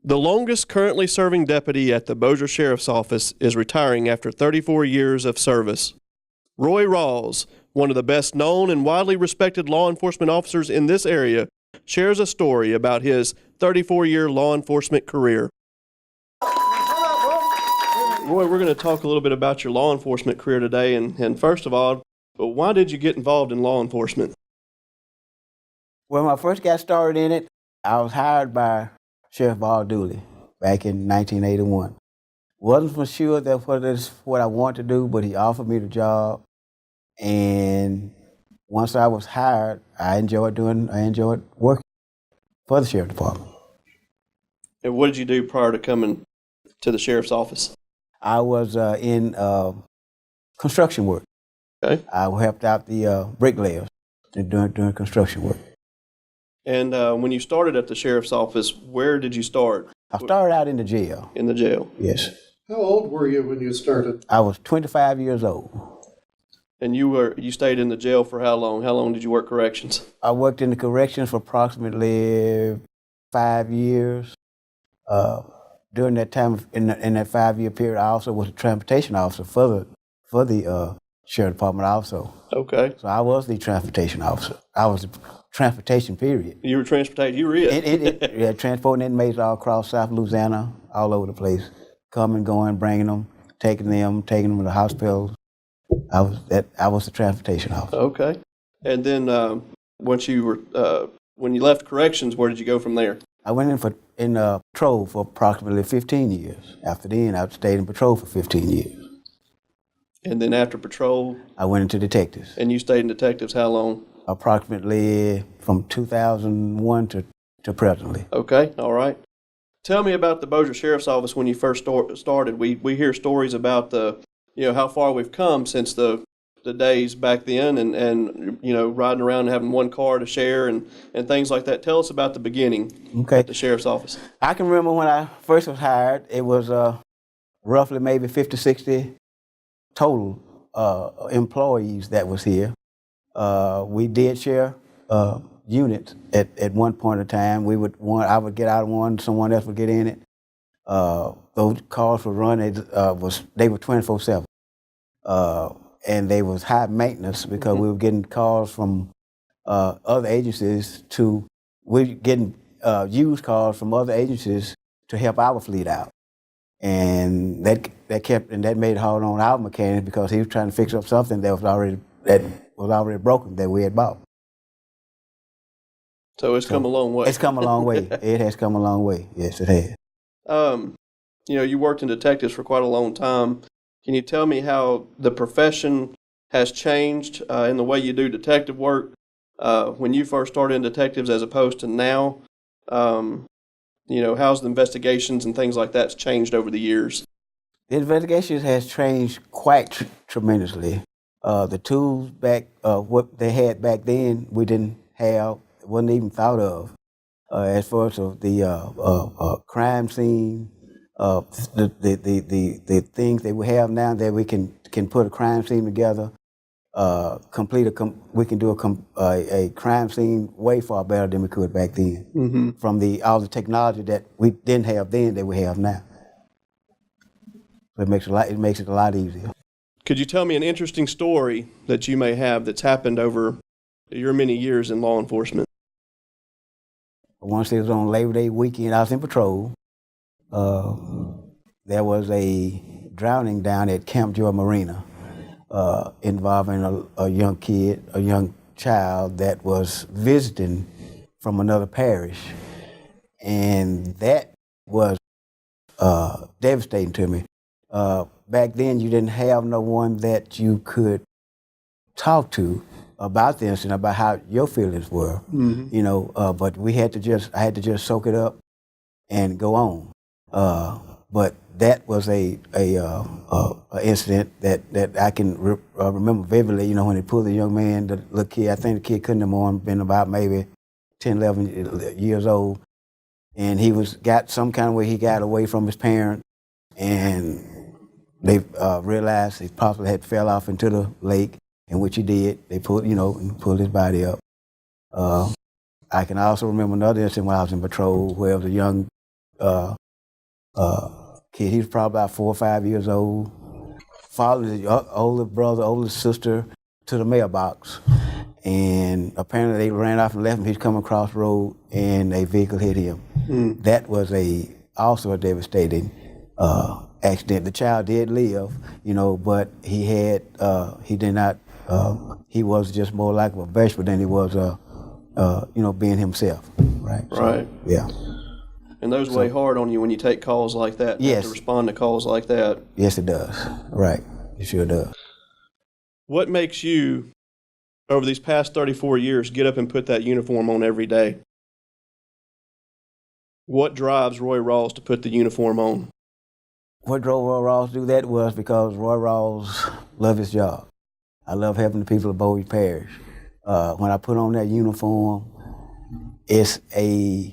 The longest currently serving deputy at the Bossier Sheriff's Office is retiring after 34 years of service. Roy Rawls, one of the best known and widely respected law enforcement officers in this area, shares a story about his 34-year law enforcement career. Roy, we're going to talk a little bit about your law enforcement career today, and first of all, why did you get involved in law enforcement? When I first got started in it, I was hired by Sheriff Ball Dooley back in 1981. Wasn't for sure that what I wanted to do, but he offered me the job. And once I was hired, I enjoyed working for the Sheriff Department. And what did you do prior to coming to the Sheriff's office? I was in construction work. Okay. I helped out the bricklayers doing construction work. And when you started at the Sheriff's office, where did you start? I started out in the jail. In the jail? Yes. How old were you when you started? I was 25 years old. And you stayed in the jail for how long? How long did you work corrections? I worked in the corrections for approximately 5 years. During that time, in that 5-year period, I also was a transportation officer for the Sheriff Department also. Okay. So I was the transportation officer. I was the transportation period. You were transportation. You were it. Yeah, transporting inmates all across South Louisiana, all over the place, coming, going, bringing them, taking them to the hospitals. I was the transportation officer. Okay. And then once you were when you left corrections, where did you go from there? I went in patrol for approximately 15 years. After then, I stayed in patrol for 15 years. And then after patrol? I went into detectives. And you stayed in detectives how long? Approximately from 2001 to presently. Okay, all right. Tell me about the Bossier Sheriff's Office when you first started. We hear stories about how far we've come since the days back then and riding around and having one car to share and things like that. Tell us about the beginning at the Sheriff's Office. I can remember when I first was hired, it was roughly maybe 50, 60 total employees that was here. We did share units at one point in time. I would get out of one, someone else would get in it. Those calls were run. They were 24/7, and they was high maintenance because we were getting calls from other agencies we were getting used calls from other agencies to help our fleet out, and that made it hard on our mechanic because he was trying to fix up something that was already broken that we had bought. So it's come a long way. It's come a long way. It has come a long way. Yes, it has. You worked in detectives for quite a long time. Can you tell me how the profession has changed in the way you do detective work when you first started in detectives as opposed to now? How's the investigations and things like that's changed over the years? The investigations has changed quite tremendously. The tools what they had back then, we didn't have, wasn't even thought of. As far as the crime scene, the things that we have now that we can put a crime scene together, we can do a crime scene way far better than we could back then. From all the technology that we didn't have then that we have now. So it makes it a lot easier. Could you tell me an interesting story that you may have that's happened over your many years in law enforcement? Once it was on Labor Day weekend, I was in patrol. There was a drowning down at Camp Joy Marina involving a young child that was visiting from another parish. And that was devastating to me. Back then, you didn't have no one that you could talk to about the incident, about how your feelings were, but I had to just soak it up and go on. But that was a incident that I can remember vividly, when they pulled the young man, the little kid, I think the kid couldn't have been about maybe 10, 11 years old, and got some kind of way he got away from his parents, and they realized he possibly had fell off into the lake, and which he did. They pulled his body up. I can also remember another incident when I was in patrol where it was a young kid. He was probably about 4 or 5 years old. Followed his older brother, older sister to the mailbox. And apparently they ran off and left him. He's coming across the road and a vehicle hit him. That was also a devastating accident. The child did live, but he was just more like a vegetable than he was, being himself. Right. Right. So, yeah. And those weigh hard on you when you take calls like that. Yes. Have to respond to calls like that. Yes, it does. Right. It sure does. What makes you, over these past 34 years, get up and put that uniform on every day? What drives Roy Rawls to put the uniform on? What drove Roy Rawls to do that was because Roy Rawls loved his job. I love helping the people of Bowie Parish. When I put on that uniform, it's a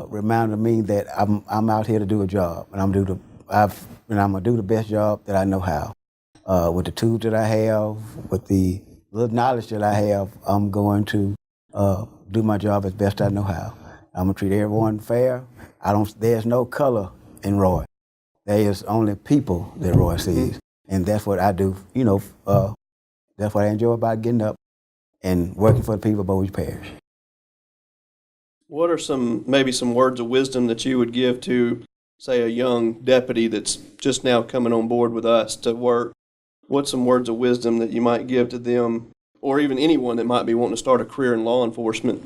reminder to me that I'm out here to do a job, and I'm gonna do the best job that I know how. With the tools that I have, with the little knowledge that I have, I'm going to do my job as best I know how. I'm gonna treat everyone fair. There's no color in Roy. There is only people that Roy sees, and that's what I do. That's what I enjoy about getting up and working for the people of Bowie Parish. What are maybe some words of wisdom that you would give to, say, a young deputy that's just now coming on board with us to work? What's some words of wisdom that you might give to them, or even anyone that might be wanting to start a career in law enforcement?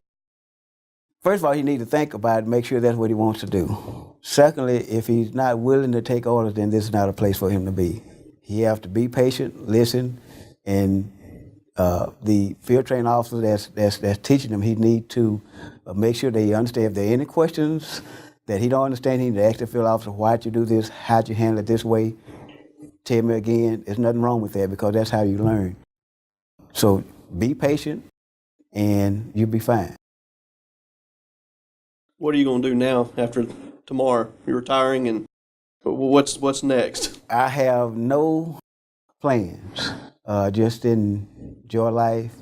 First of all, he needs to think about it and make sure that's what he wants to do. Secondly, if he's not willing to take orders, then this is not a place for him to be. He has to be patient, listen, and the field training officer that's teaching him, he need to make sure that he understands if there are any questions that he don't understand. He need to ask the field officer, why'd you do this? How'd you handle it this way? Tell me again. There's nothing wrong with that because that's how you learn. So be patient and you'll be fine. What are you going to do now after tomorrow? You're retiring, and what's next? I have no plans. Just enjoy life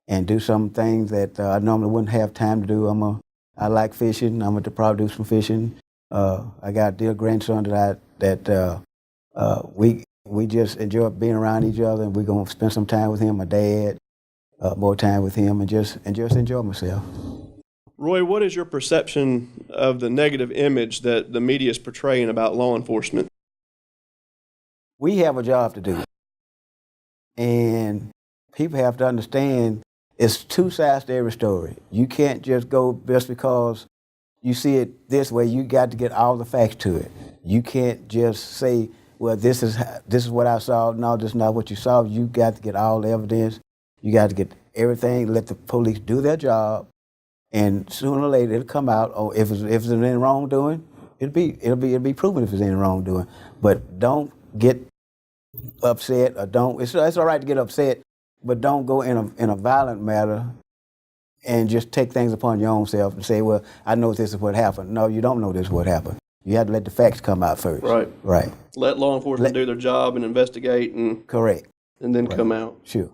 and do some things that I normally wouldn't have time to do. I like fishing. I'm going to probably do some fishing. I got a dear grandson that we just enjoy being around each other, and we're going to spend some time with him, my dad, more time with him, and just enjoy myself. Roy, what is your perception of the negative image that the media is portraying about law enforcement? We have a job to do. And people have to understand it's two sides to every story. You can't just go just because you see it this way. You got to get all the facts to it. You can't just say, well, this is what I saw. No, this is not what you saw. You got to get all the evidence. You got to get everything. Let the police do their job. And sooner or later, it'll come out. Or if there's any wrongdoing, it'll be proven if there's any wrongdoing. But don't get upset or don't. It's all right to get upset, but don't go in a violent manner and just take things upon your own self and say, well, I know this is what happened. No, you don't know this is what happened. You have to let the facts come out first. Right. Right. Let law enforcement do their job and investigate and correct. And then come out. Sure.